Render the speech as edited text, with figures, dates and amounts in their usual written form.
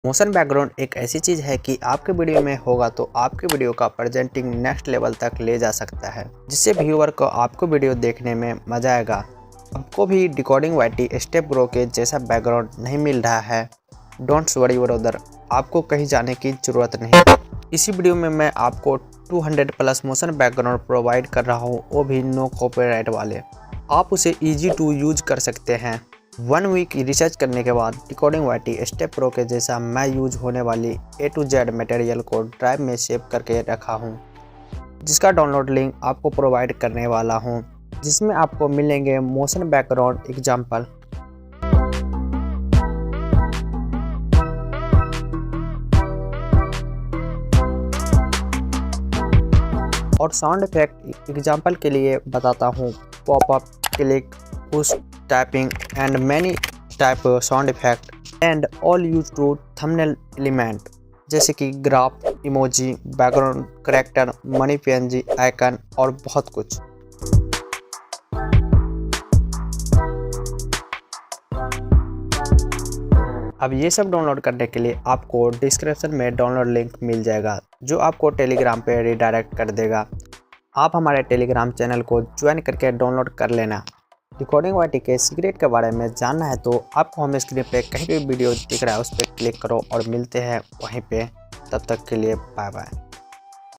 Motion background एक ऐसी चीज़ है कि आपके वीडियो में होगा तो आपके वीडियो का प्रेजेंटिंग नेक्स्ट लेवल तक ले जा सकता है, जिससे व्यूअर को आपको वीडियो देखने में मजा आएगा। आपको भी डिकोडिंग वाईटी स्टेप ग्रो के जैसा बैकग्राउंड नहीं मिल रहा है? डोंट वरी ब्रदर, आपको कहीं जाने की ज़रूरत नहीं। इसी वीडियो में मैं आपको 200 प्लस मोशन बैकग्राउंड प्रोवाइड कर रहा हूँ, वो भी नो कॉपीराइट वाले। आप उसे ईजी टू यूज कर सकते हैं। 1 वीक रिसर्च करने के बाद डिकोडिंग वाईटी स्टेप प्रो के जैसा मैं यूज होने वाली A to Z मटेरियल को ड्राइव में सेव करके रखा हूँ, जिसका डाउनलोड लिंक आपको प्रोवाइड करने वाला हूँ, जिसमें आपको मिलेंगे मोशन बैकग्राउंड एग्जाम्पल और साउंड इफेक्ट। एग्जाम्पल के लिए बताता हूँ, popup, click, push, typing and many type sound effect and all use to thumbnail element, जैसे कि graph, emoji, background character, money PNG icon और बहुत कुछ। अब ये सब डाउनलोड करने के लिए आपको डिस्क्रिप्शन में डाउनलोड लिंक मिल जाएगा, जो आपको टेलीग्राम पे रिडायरेक्ट कर देगा। आप हमारे टेलीग्राम चैनल को ज्वाइन करके डाउनलोड कर लेना। डिकोडिंग वाईटी के सीक्रेट के बारे में जानना है तो आपको हम स्क्रीन पे कहीं भी वीडियो दिख रहा है उस पर क्लिक करो और मिलते हैं वहीं पे। तब तक के लिए बाय बाय।